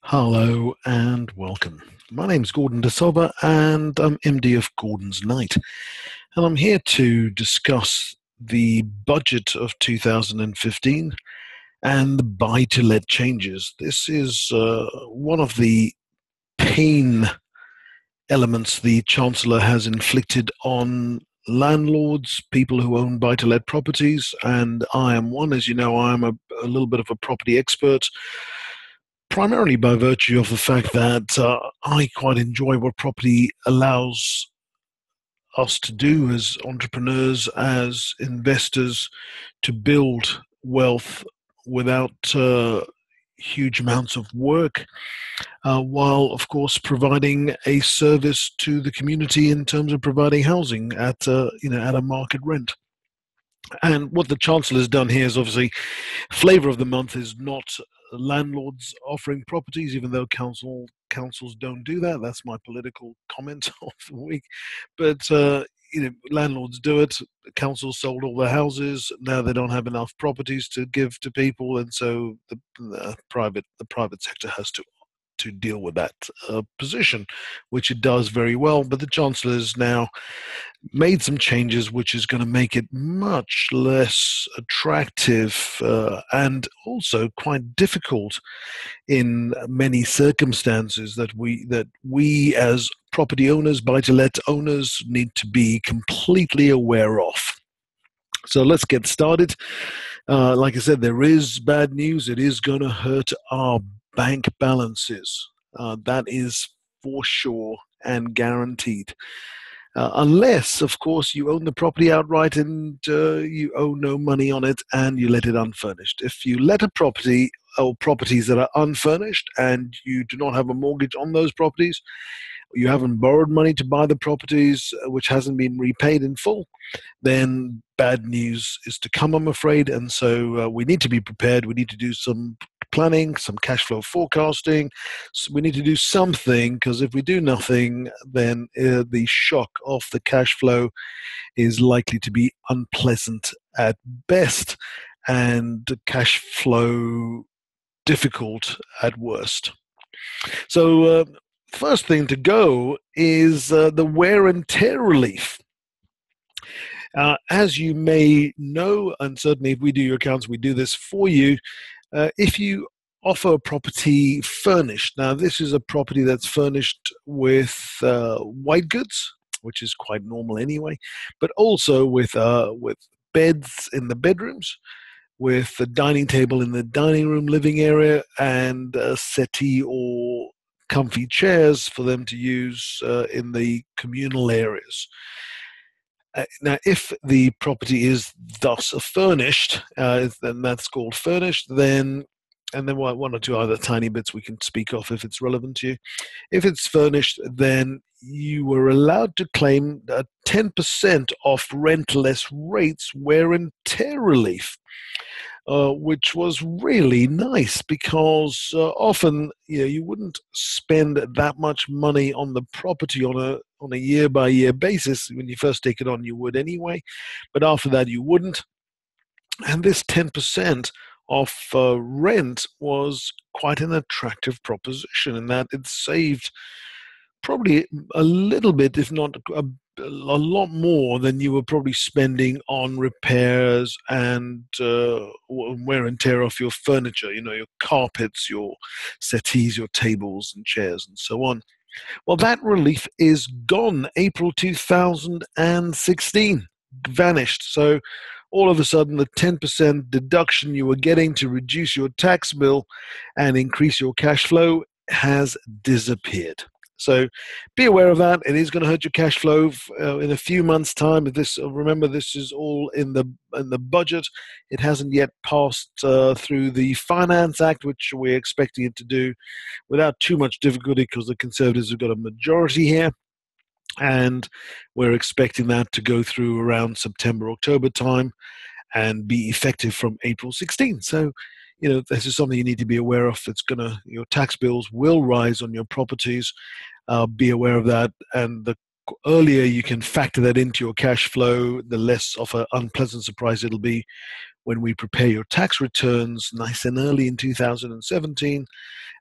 Hello and welcome. My name's Gordon De Silva and I'm MD of Gordon's Night. And I'm here to discuss the budget of 2015 and the buy-to-let changes. This is one of the pain elements the Chancellor has inflicted on landlords, people who own buy-to-let properties, and I am one. As you know, I am a little bit of a property expert, primarily by virtue of the fact that I quite enjoy what property allows us to do as entrepreneurs, as investors, to build wealth without huge amounts of work, while of course providing a service to the community in terms of providing housing at at a market rent. And what the Chancellor has done here is obviously flavor of the month is not landlords offering properties, even though councils don't do that. That's my political comment of the week. But landlords do it. Councils sold all their houses. Now they don't have enough properties to give to people, and so the private sector has to deal with that position, which it does very well. But the Chancellor has now made some changes which is going to make it much less attractive and also quite difficult in many circumstances that we as property owners, buy-to-let owners, need to be completely aware of. So let's get started. Like I said, there is bad news. It is going to hurt our bank balances. That is for sure and guaranteed. Unless, of course, you own the property outright and you owe no money on it and you let it unfurnished. If you let a property or properties that are unfurnished and you do not have a mortgage on those properties, you haven't borrowed money to buy the properties which hasn't been repaid in full, then bad news is to come, I'm afraid. And so we need to be prepared. We need to do some planning, some cash flow forecasting. So we need to do something, because if we do nothing, then the shock of the cash flow is likely to be unpleasant at best and cash flow difficult at worst. So first thing to go is the wear and tear relief. As you may know, and certainly if we do your accounts, we do this for you. If you offer a property furnished, now this is a property that's furnished with white goods, which is quite normal anyway, but also with beds in the bedrooms, with a dining table in the dining room living area, and a settee or comfy chairs for them to use in the communal areas. Now, if the property is thus furnished, then that's called furnished, then one or two other tiny bits we can speak of if it's relevant to you. If it's furnished, then you were allowed to claim 10% off rent-less rates wear and tear relief, which was really nice, because often you wouldn't spend that much money on the property on a year-by-year basis. When you first take it on, you would anyway, but after that you wouldn't. And this 10% of rent was quite an attractive proposition, in that it saved probably a little bit, if not a lot more than you were probably spending on repairs and wear and tear off your furniture, your carpets, your settees, your tables and chairs and so on. Well, that relief is gone. April 2016, vanished. So all of a sudden, the 10% deduction you were getting to reduce your tax bill and increase your cash flow has disappeared. So be aware of that. It is going to hurt your cash flow in a few months' time. Remember, this is all in the budget. It hasn't yet passed through the Finance Act, which we're expecting it to do without too much difficulty, because the Conservatives have got a majority here. And we're expecting that to go through around September, October time and be effective from April 16. So, this is something you need to be aware of. Your tax bills will rise on your properties. Be aware of that. And the earlier you can factor that into your cash flow, the less of an unpleasant surprise it'll be when we prepare your tax returns nice and early in 2017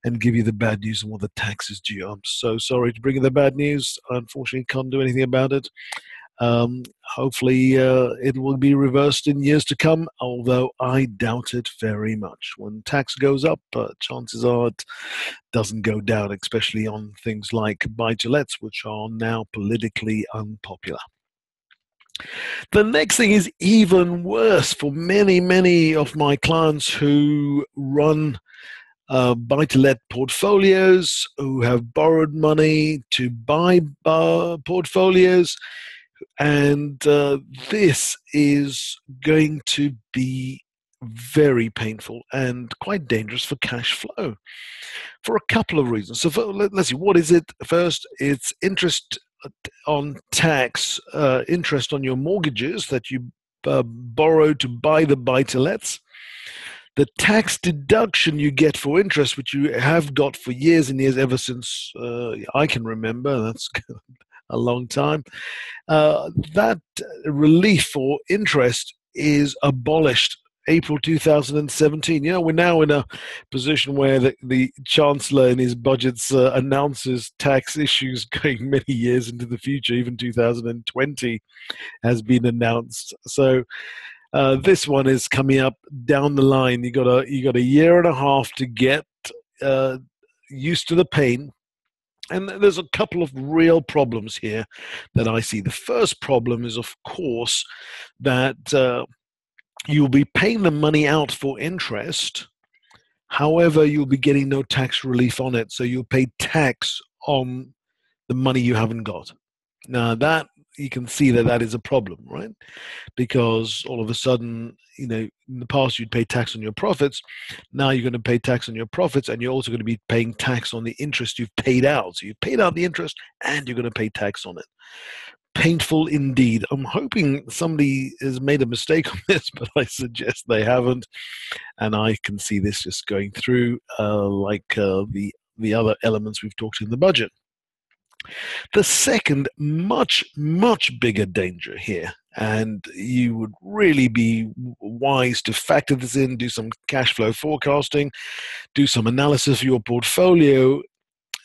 and give you the bad news on what the tax is due. I'm so sorry to bring you the bad news. I unfortunately can't do anything about it. Hopefully it will be reversed in years to come, although I doubt it very much. When tax goes up, chances are it doesn't go down, especially on things like buy-to-lets, which are now politically unpopular. The next thing is even worse for many, many of my clients who run buy-to-let portfolios, who have borrowed money to buy portfolios. And this is going to be very painful and quite dangerous for cash flow for a couple of reasons. So let's see, what is it? First, it's interest on tax, interest on your mortgages that you borrow to buy the buy-to-lets. The tax deduction you get for interest, which you have got for years and years, ever since I can remember, that's a long time, that relief for interest is abolished April 2017. We're now in a position where the Chancellor in his budgets announces tax issues going many years into the future. Even 2020 has been announced. So this one is coming up down the line. You got a year and a half to get used to the pain. And there's a couple of real problems here that I see. The first problem is, of course, that you'll be paying the money out for interest. However, you'll be getting no tax relief on it. So you'll pay tax on the money you haven't got. Now, that you can see that is a problem, right? Because all of a sudden, in the past you'd pay tax on your profits. Now you're going to pay tax on your profits, and you're also going to be paying tax on the interest you've paid out. So you've paid out the interest, and you're going to pay tax on it. Painful indeed. I'm hoping somebody has made a mistake on this, but I suggest they haven't. And I can see this just going through like the other elements we've talked in the budget. The second, much, much bigger danger here, and you would really be wise to factor this in, do some cash flow forecasting, do some analysis of your portfolio.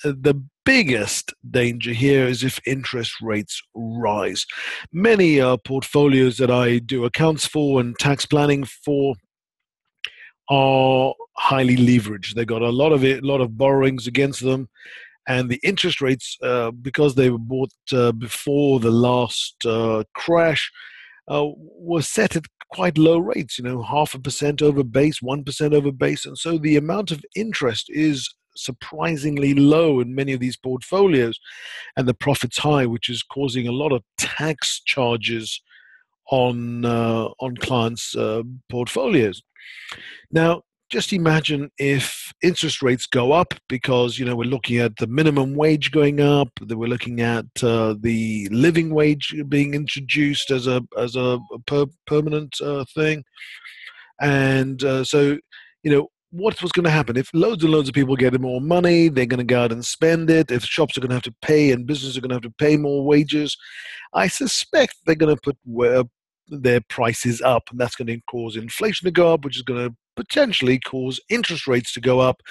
The biggest danger here is if interest rates rise. Many portfolios that I do accounts for and tax planning for are highly leveraged. They got a lot of borrowings against them. And the interest rates, because they were bought before the last crash, were set at quite low rates, 0.5% over base, 1% over base. And so the amount of interest is surprisingly low in many of these portfolios. And the profit's high, which is causing a lot of tax charges on clients' portfolios. Now, just imagine if interest rates go up because, we're looking at the minimum wage going up, that we're looking at the living wage being introduced as a permanent thing. And so, what was going to happen? If loads and loads of people get more money, they're going to go out and spend it. If shops are going to have to pay and businesses are going to have to pay more wages, I suspect they're going to put their prices up, and that's going to cause inflation to go up, which is going to potentially cause interest rates to go up.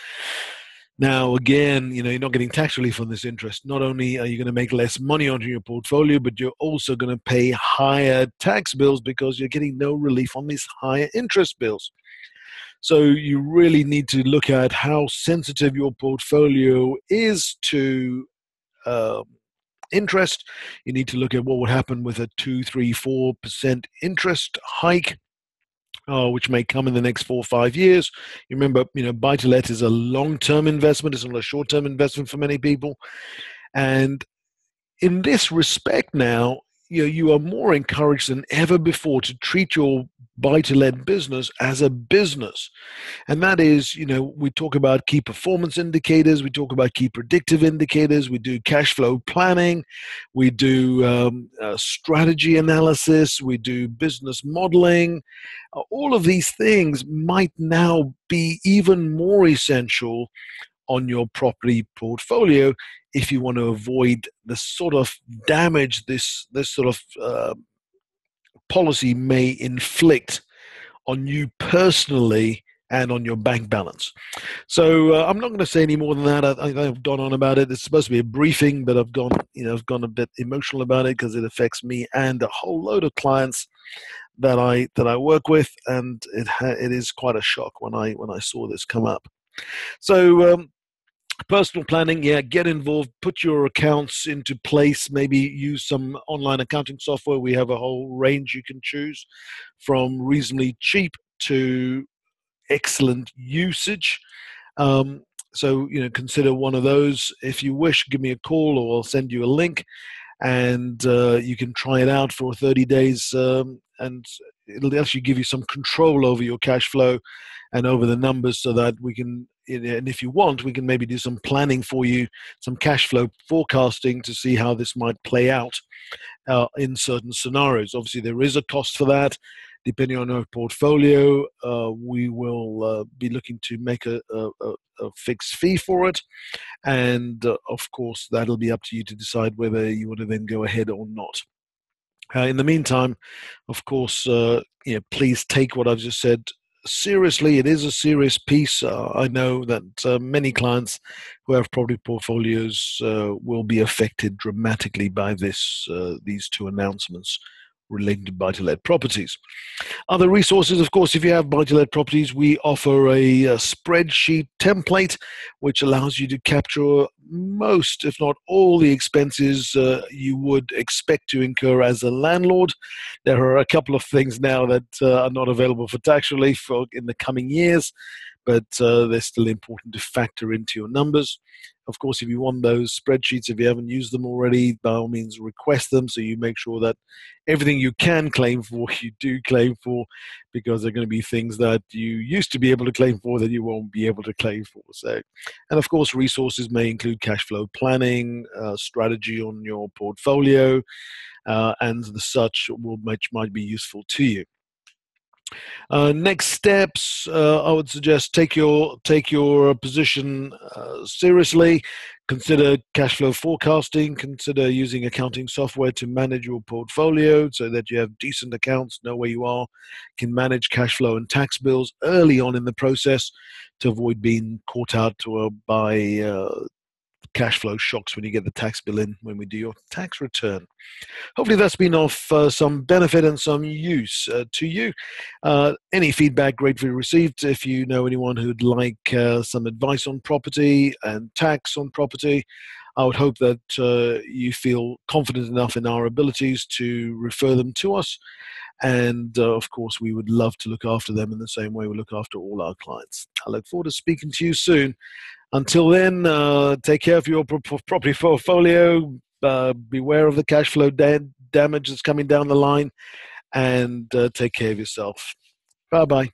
Now, again, you're not getting tax relief on this interest. Not only are you going to make less money onto your portfolio, but you're also going to pay higher tax bills because you're getting no relief on these higher interest bills. So you really need to look at how sensitive your portfolio is to interest. You need to look at what would happen with a 2, 3, 4% interest hike, which may come in the next 4 or 5 years. You remember, buy-to-let is a long-term investment. It's not a short-term investment for many people. And in this respect now, you are more encouraged than ever before to treat your buy-to-let business as a business. And that is, we talk about key performance indicators, we talk about key predictive indicators, we do cash flow planning, we do strategy analysis, we do business modeling. All of these things might now be even more essential on your property portfolio if you want to avoid the sort of damage this sort of policy may inflict on you personally and on your bank balance. So I'm not going to say any more than that. I've gone on about it. It's supposed to be a briefing, but I've gone a bit emotional about it because it affects me and a whole load of clients that I work with, and it is quite a shock when I saw this come up. So personal planning, yeah, get involved, put your accounts into place, maybe use some online accounting software. We have a whole range you can choose, from reasonably cheap to excellent usage. Um, so, consider one of those. If you wish, give me a call or I'll send you a link, and you can try it out for 30 days, and it'll actually give you some control over your cash flow and over the numbers, so that we can, and if you want, we can maybe do some planning for you, some cash flow forecasting to see how this might play out in certain scenarios. Obviously, there is a cost for that. Depending on our portfolio, we will be looking to make a fixed fee for it. And of course, that'll be up to you to decide whether you want to then go ahead or not. In the meantime, of course, please take what I've just said seriously. It is a serious piece. I know that many clients who have property portfolios will be affected dramatically by these two announcements relating to buy-to-let properties. Other resources, of course, if you have buy-to-let properties, we offer a spreadsheet template which allows you to capture most, if not all, the expenses you would expect to incur as a landlord. There are a couple of things now that are not available for tax relief in the coming years, but they're still important to factor into your numbers. Of course, if you want those spreadsheets, if you haven't used them already, by all means request them, so you make sure that everything you can claim for, you do claim for, because there are going to be things that you used to be able to claim for that you won't be able to claim for. So, and of course, resources may include cash flow planning, strategy on your portfolio, and the such, which might be useful to you. Next steps, I would suggest take your position seriously. Consider cash flow forecasting. Consider using accounting software to manage your portfolio so that you have decent accounts, know where you are, can manage cash flow and tax bills early on in the process to avoid being caught out by cash flow shocks when you get the tax bill in when we do your tax return. Hopefully that's been of some benefit and some use to you. Any feedback gratefully received. If you know anyone who'd like some advice on property and tax on property, I would hope that you feel confident enough in our abilities to refer them to us. And of course, we would love to look after them in the same way we look after all our clients. I look forward to speaking to you soon. Until then, take care of your property portfolio. Beware of the cash flow damage that's coming down the line, and take care of yourself. Bye-bye.